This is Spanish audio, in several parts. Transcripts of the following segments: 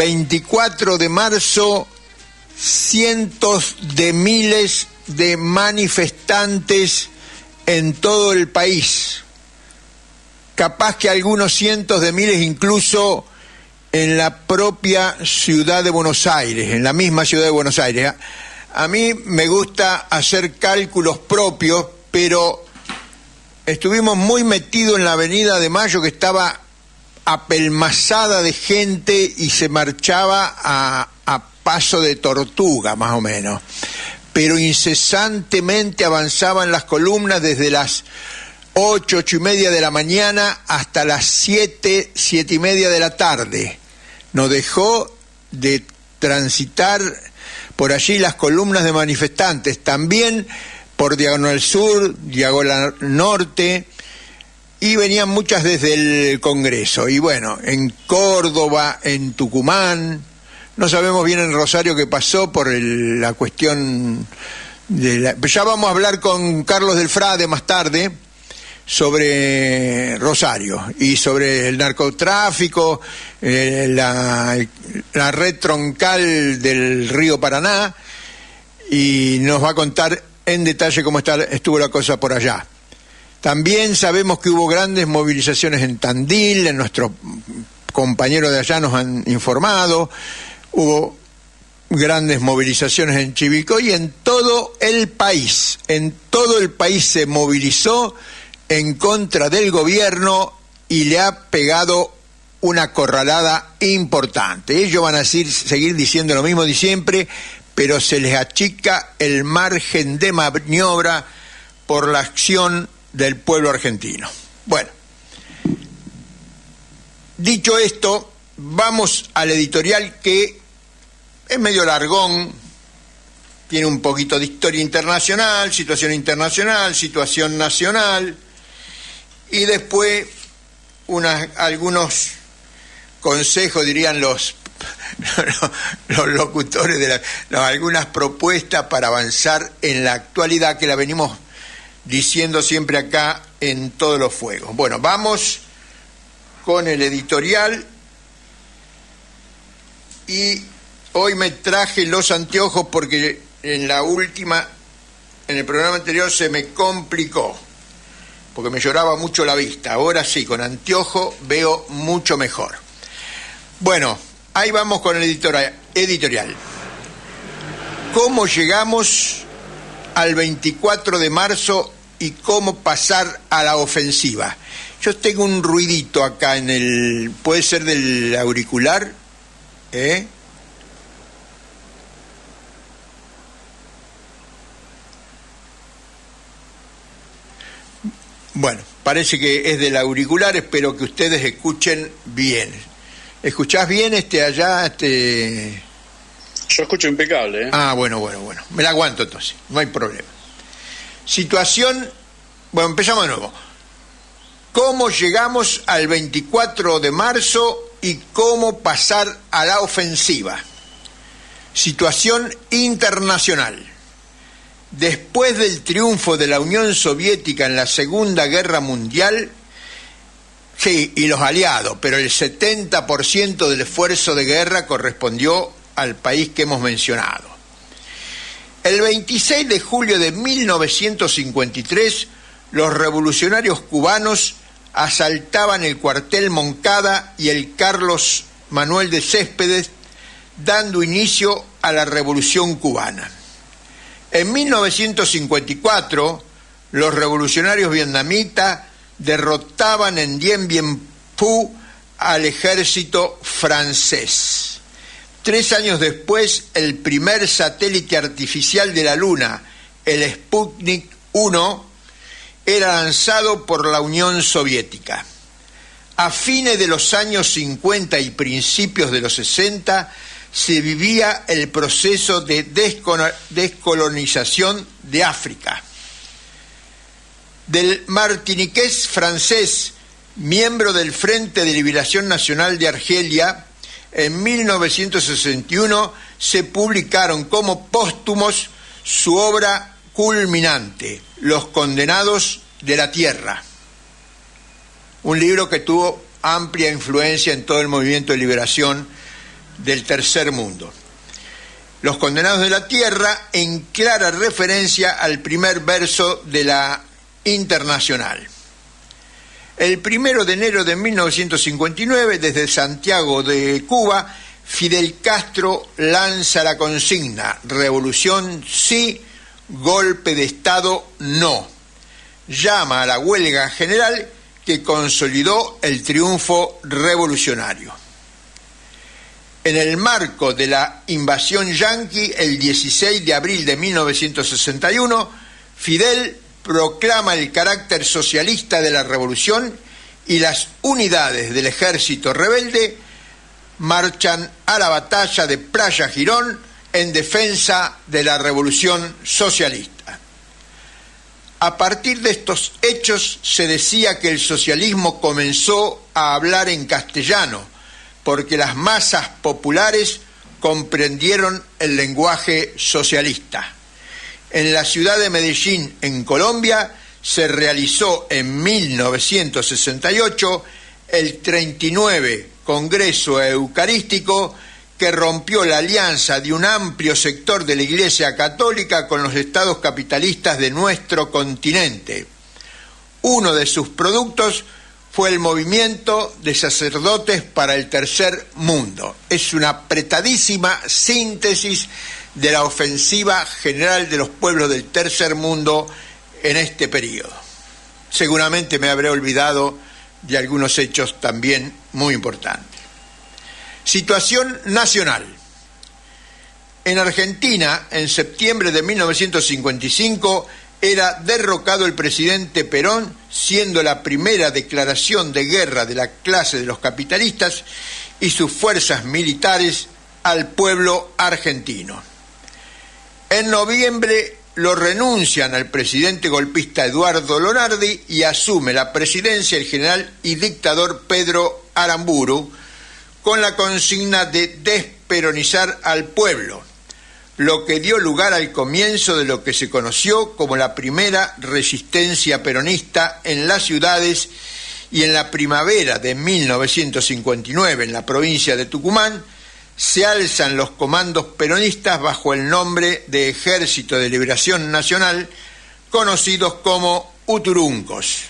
24 de marzo, cientos de miles de manifestantes en todo el país. Capaz que algunos cientos de miles incluso en la propia ciudad de Buenos Aires, en la misma ciudad de Buenos Aires. A mí me gusta hacer cálculos propios, pero estuvimos muy metidos en la Avenida de Mayo, que estaba apelmazada de gente y se marchaba a paso de tortuga, más o menos. Pero incesantemente avanzaban las columnas desde las 8, 8:30 de la mañana hasta las 7, 7:30 de la tarde. No dejó de transitar por allí las columnas de manifestantes, también por Diagonal Sur, Diagonal Norte, y venían muchas desde el Congreso. Y bueno, en Córdoba, en Tucumán, no sabemos bien en Rosario qué pasó por la cuestión de ya vamos a hablar con Carlos del Frade más tarde sobre Rosario y sobre el narcotráfico, la red troncal del río Paraná, y nos va a contar en detalle cómo estuvo la cosa por allá. También sabemos que hubo grandes movilizaciones en Tandil, nuestros compañeros de allá nos han informado, hubo grandes movilizaciones en Chivilcoy y en todo el país se movilizó en contra del gobierno y le ha pegado una acorralada importante. Ellos van a seguir diciendo lo mismo de siempre, pero se les achica el margen de maniobra por la acción del pueblo argentino. Bueno, dicho esto, vamos al editorial, que es medio largón, tiene un poquito de historia internacional, situación nacional, y después algunos consejos, dirían los locutores, algunas propuestas para avanzar en la actualidad, que la venimos diciendo siempre acá en Todos los Fuegos. Bueno, vamos con el editorial, y hoy me traje los anteojos porque en el programa anterior se me complicó, porque me lloraba mucho la vista. Ahora sí, con anteojo veo mucho mejor. Bueno, ahí vamos con el editorial. ¿Cómo llegamos al 24 de marzo y cómo pasar a la ofensiva? Yo tengo un ruidito acá puede ser del auricular, Bueno, parece que es del auricular, espero que ustedes escuchen bien. ¿Escuchás bien allá? Yo escucho impecable, ¿eh? Ah, bueno. Me la aguanto entonces, no hay problema. Bueno, empezamos de nuevo. ¿Cómo llegamos al 24 de marzo y cómo pasar a la ofensiva? Situación internacional. Después del triunfo de la Unión Soviética en la Segunda Guerra Mundial, sí, y los aliados, pero el 70% del esfuerzo de guerra correspondió al país que hemos mencionado. El 26 de julio de 1953, los revolucionarios cubanos asaltaban el cuartel Moncada y el Carlos Manuel de Céspedes, dando inicio a la Revolución Cubana. En 1954, los revolucionarios vietnamitas derrotaban en Dien Bien Phu al ejército francés. 3 años después, el primer satélite artificial de la Luna, el Sputnik 1, era lanzado por la Unión Soviética. A fines de los años 50 y principios de los 60, se vivía el proceso de descolonización de África. Del martiniqués francés, miembro del Frente de Liberación Nacional de Argelia, en 1961 se publicaron como póstumos su obra culminante, Los Condenados de la Tierra, un libro que tuvo amplia influencia en todo el movimiento de liberación del tercer mundo. Los condenados de la tierra, en clara referencia al primer verso de la Internacional. El 1 de enero de 1959, desde Santiago de Cuba, Fidel Castro lanza la consigna: revolución sí, golpe de Estado no. Llama a la huelga general que consolidó el triunfo revolucionario. En el marco de la invasión yanqui, el 16 de abril de 1961, Fidel proclama el carácter socialista de la revolución y las unidades del ejército rebelde marchan a la batalla de Playa Girón en defensa de la revolución socialista. A partir de estos hechos se decía que el socialismo comenzó a hablar en castellano, porque las masas populares comprendieron el lenguaje socialista. En la ciudad de Medellín, en Colombia, se realizó en 1968 el 39 Congreso Eucarístico, que rompió la alianza de un amplio sector de la Iglesia Católica con los estados capitalistas de nuestro continente. Uno de sus productos fue el movimiento de sacerdotes para el tercer mundo. Es una apretadísima síntesis de la ofensiva general de los pueblos del tercer mundo en este periodo. Seguramente me habré olvidado de algunos hechos también muy importantes. Situación nacional. En Argentina, en septiembre de 1955, era derrocado el presidente Perón, siendo la primera declaración de guerra de la clase de los capitalistas y sus fuerzas militares al pueblo argentino. En noviembre lo renuncian al presidente golpista Eduardo Lonardi y asume la presidencia el general y dictador Pedro Aramburu, con la consigna de desperonizar al pueblo, lo que dio lugar al comienzo de lo que se conoció como la primera resistencia peronista en las ciudades, y en la primavera de 1959 en la provincia de Tucumán se alzan los comandos peronistas bajo el nombre de Ejército de Liberación Nacional, conocidos como Uturuncos.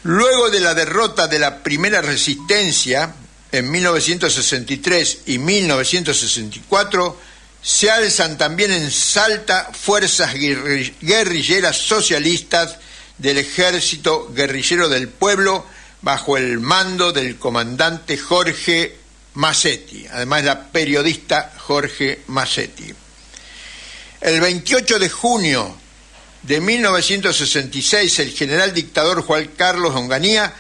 Luego de la derrota de la primera resistencia, en 1963 y 1964, se alzan también en Salta fuerzas guerrilleras socialistas del Ejército Guerrillero del Pueblo bajo el mando del comandante Jorge Massetti, además la periodista Jorge Massetti. El 28 de junio de 1966, el general dictador Juan Carlos Onganía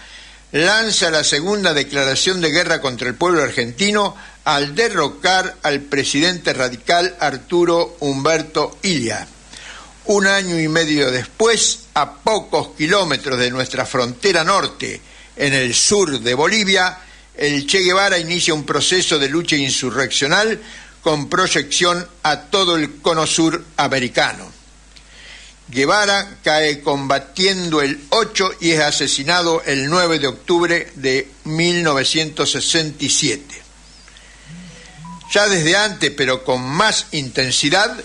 lanza la segunda declaración de guerra contra el pueblo argentino al derrocar al presidente radical Arturo Umberto Illia. Un año y medio después, a pocos kilómetros de nuestra frontera norte, en el sur de Bolivia, el Che Guevara inicia un proceso de lucha insurreccional con proyección a todo el cono sur americano. Guevara cae combatiendo el 8 y es asesinado el 9 de octubre de 1967. Ya desde antes, pero con más intensidad,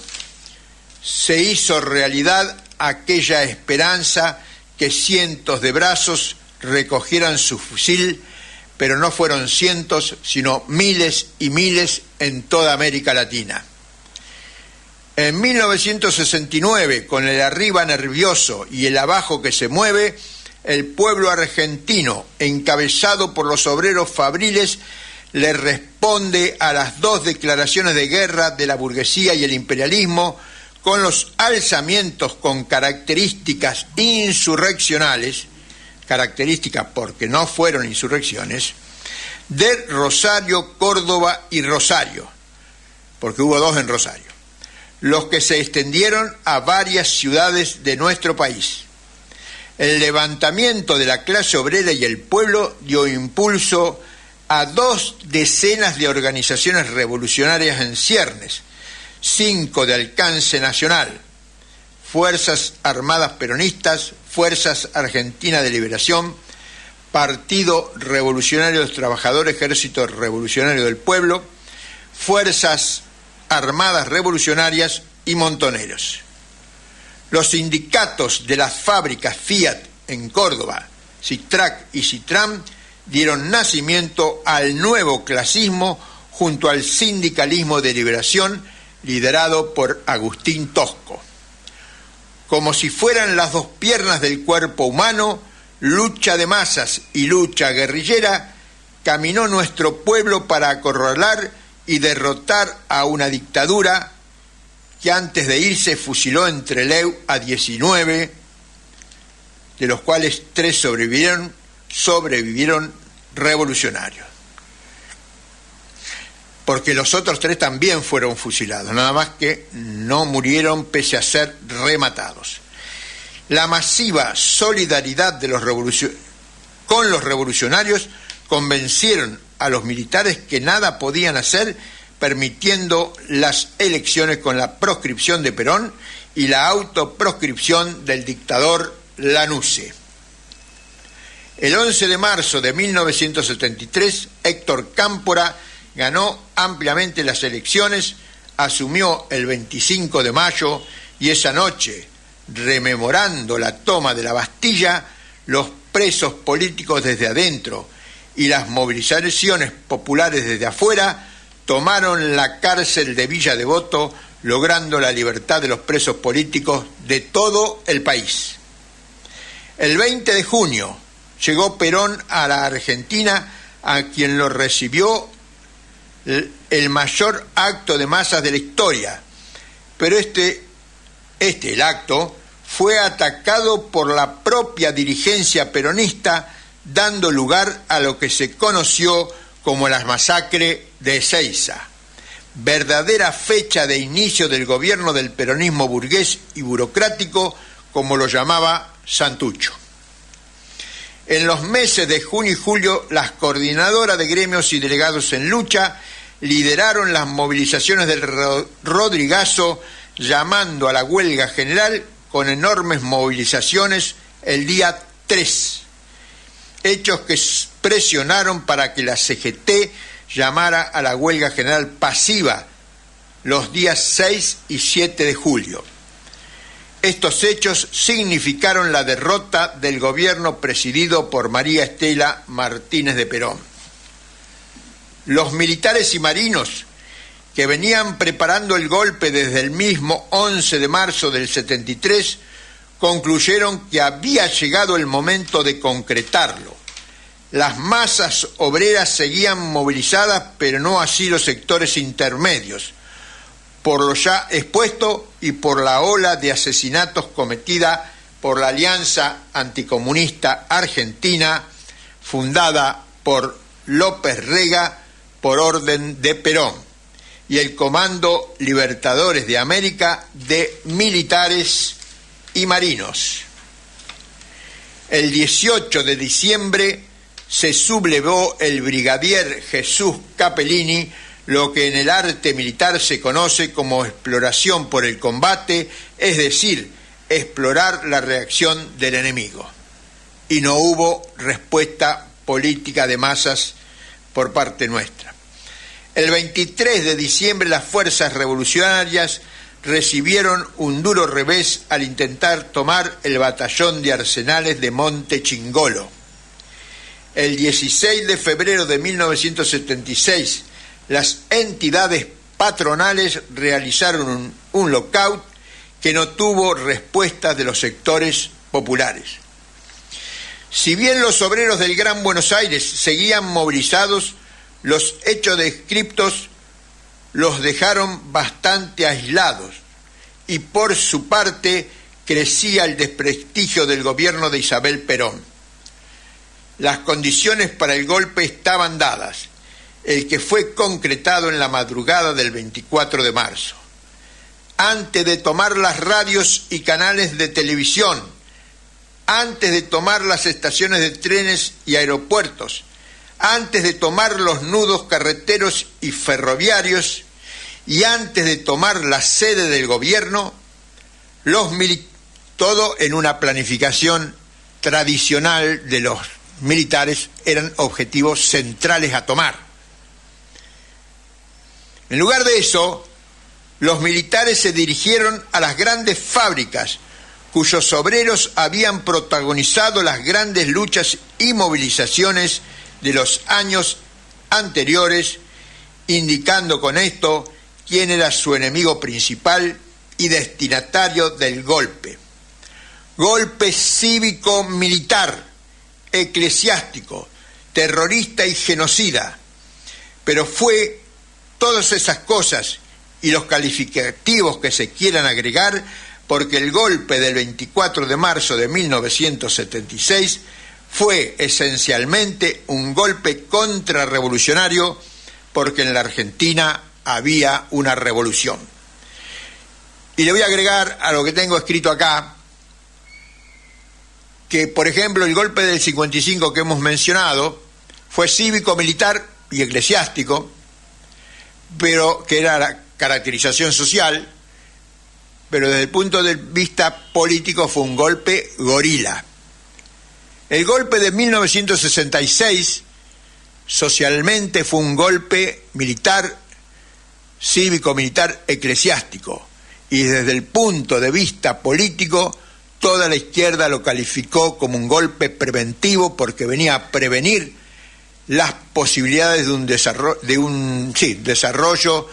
se hizo realidad aquella esperanza que cientos de brazos recogieran su fusil, pero no fueron cientos, sino miles y miles en toda América Latina. En 1969, con el arriba nervioso y el abajo que se mueve, el pueblo argentino, encabezado por los obreros fabriles, le responde a las dos declaraciones de guerra de la burguesía y el imperialismo con los alzamientos con características insurreccionales, características porque no fueron insurrecciones, de Rosario, Córdoba y Rosario, porque hubo dos en Rosario, los que se extendieron a varias ciudades de nuestro país. El levantamiento de la clase obrera y el pueblo dio impulso a 2 decenas de organizaciones revolucionarias en ciernes, 5 de alcance nacional: Fuerzas Armadas Peronistas, Fuerzas Argentinas de Liberación, Partido Revolucionario de los Trabajadores, Ejército Revolucionario del Pueblo, Fuerzas Armadas Revolucionarias y montoneros. Los sindicatos de las fábricas Fiat en Córdoba, Sitrac y Sitram, dieron nacimiento al nuevo clasismo junto al sindicalismo de liberación liderado por Agustín Tosco. Como si fueran las dos piernas del cuerpo humano, lucha de masas y lucha guerrillera, caminó nuestro pueblo para acorralar y derrotar a una dictadura que antes de irse fusiló en Trelew a 19, de los cuales 3 sobrevivieron revolucionarios. Porque los otros 3 también fueron fusilados, nada más que no murieron pese a ser rematados. La masiva solidaridad de con los revolucionarios convencieron a los militares que nada podían hacer, permitiendo las elecciones con la proscripción de Perón y la autoproscripción del dictador Lanusse. El 11 de marzo de 1973, Héctor Cámpora ganó ampliamente las elecciones, asumió el 25 de mayo y esa noche, rememorando la toma de la Bastilla, los presos políticos desde adentro y las movilizaciones populares desde afuera tomaron la cárcel de Villa Devoto, logrando la libertad de los presos políticos de todo el país. El 20 de junio llegó Perón a la Argentina, a quien lo recibió el mayor acto de masas de la historia, pero el acto fue atacado por la propia dirigencia peronista, dando lugar a lo que se conoció como la masacre de Ezeiza, verdadera fecha de inicio del gobierno del peronismo burgués y burocrático, como lo llamaba Santucho. En los meses de junio y julio, las coordinadoras de gremios y delegados en lucha lideraron las movilizaciones del Rodrigazo, llamando a la huelga general con enormes movilizaciones el día 3, hechos que presionaron para que la CGT llamara a la huelga general pasiva los días 6 y 7 de julio. Estos hechos significaron la derrota del gobierno presidido por María Estela Martínez de Perón. Los militares y marinos que venían preparando el golpe desde el mismo 11 de marzo del 73, concluyeron que había llegado el momento de concretarlo. Las masas obreras seguían movilizadas, pero no así los sectores intermedios, por lo ya expuesto y por la ola de asesinatos cometida por la Alianza Anticomunista Argentina, fundada por López Rega por orden de Perón, y el Comando Libertadores de América de militares y marinos. El 18 de diciembre se sublevó el brigadier Jesús Capellini, lo que en el arte militar se conoce como exploración por el combate, es decir, explorar la reacción del enemigo. Y no hubo respuesta política de masas por parte nuestra. El 23 de diciembre las fuerzas revolucionarias recibieron un duro revés al intentar tomar el batallón de arsenales de Monte Chingolo. El 16 de febrero de 1976, las entidades patronales realizaron un lockout que no tuvo respuesta de los sectores populares. Si bien los obreros del Gran Buenos Aires seguían movilizados, los hechos descriptos los dejaron bastante aislados y por su parte crecía el desprestigio del gobierno de Isabel Perón. Las condiciones para el golpe estaban dadas, el que fue concretado en la madrugada del 24 de marzo. Antes de tomar las radios y canales de televisión, antes de tomar las estaciones de trenes y aeropuertos, antes de tomar los nudos carreteros y ferroviarios y antes de tomar la sede del gobierno, todo en una planificación tradicional de los militares eran objetivos centrales a tomar. En lugar de eso, los militares se dirigieron a las grandes fábricas, cuyos obreros habían protagonizado las grandes luchas y movilizaciones de los años anteriores, indicando con esto quién era su enemigo principal y destinatario del golpe. Golpe cívico-militar, eclesiástico, terrorista y genocida. Pero fue todas esas cosas y los calificativos que se quieran agregar, porque el golpe del 24 de marzo de 1976 fue esencialmente un golpe contrarrevolucionario, porque en la Argentina había una revolución. Y le voy a agregar a lo que tengo escrito acá, que por ejemplo el golpe del 55 que hemos mencionado fue cívico, militar y eclesiástico, pero que era la caracterización social, pero desde el punto de vista político fue un golpe gorila. El golpe de 1966 socialmente fue un golpe militar, cívico-militar, eclesiástico, y desde el punto de vista político toda la izquierda lo calificó como un golpe preventivo, porque venía a prevenir las posibilidades de un desarrollo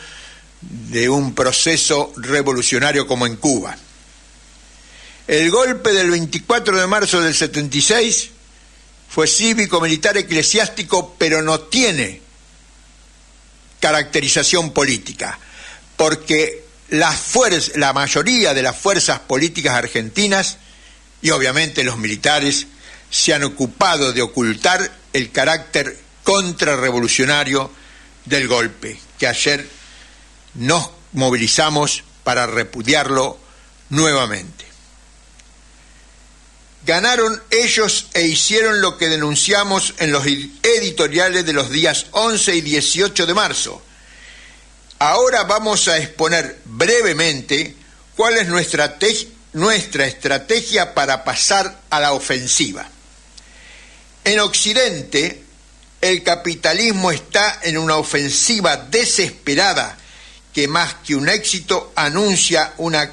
de un proceso revolucionario como en Cuba. El golpe del 24 de marzo del 76 fue cívico-militar eclesiástico, pero no tiene caracterización política, porque la mayoría de las fuerzas políticas argentinas y obviamente los militares se han ocupado de ocultar el carácter contrarrevolucionario del golpe, que ayer nos movilizamos para repudiarlo nuevamente. Ganaron ellos e hicieron lo que denunciamos en los editoriales de los días 11 y 18 de marzo. Ahora vamos a exponer brevemente cuál es nuestra estrategia para pasar a la ofensiva. En Occidente, el capitalismo está en una ofensiva desesperada que más que un éxito anuncia una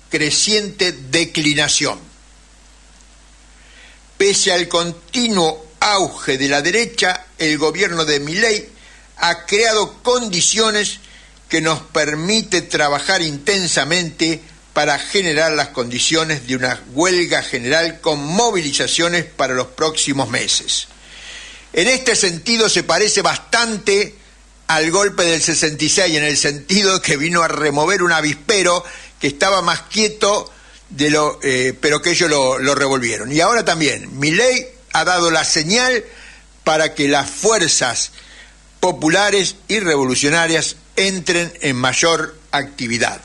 creciente declinación. Pese al continuo auge de la derecha, el gobierno de Milei ha creado condiciones que nos permite trabajar intensamente para generar las condiciones de una huelga general con movilizaciones para los próximos meses. En este sentido se parece bastante al golpe del 66, en el sentido que vino a remover un avispero que estaba más quieto pero que ellos lo revolvieron. Y ahora también, Milei ha dado la señal para que las fuerzas populares y revolucionarias entren en mayor actividad.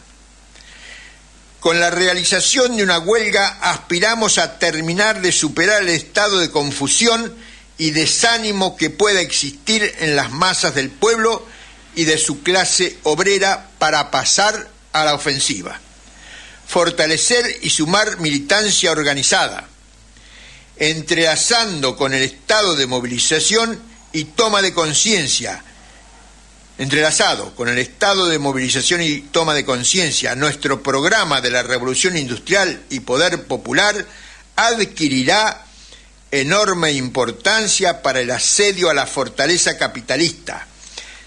Con la realización de una huelga aspiramos a terminar de superar el estado de confusión y desánimo que pueda existir en las masas del pueblo y de su clase obrera para pasar a la ofensiva. Fortalecer y sumar militancia organizada, entrelazando con el estado de movilización y toma de conciencia, nuestro programa de la Revolución Industrial y Poder Popular adquirirá enorme importancia para el asedio a la fortaleza capitalista,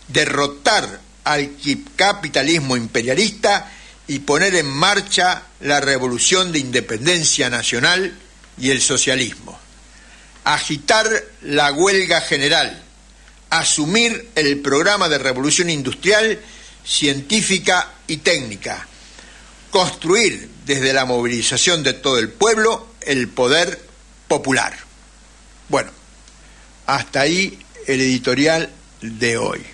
derrotar al capitalismo imperialista y poner en marcha la revolución de independencia nacional y el socialismo. Agitar la huelga general, asumir el programa de revolución industrial, científica y técnica, construir desde la movilización de todo el pueblo el poder popular. Bueno, hasta ahí el editorial de hoy.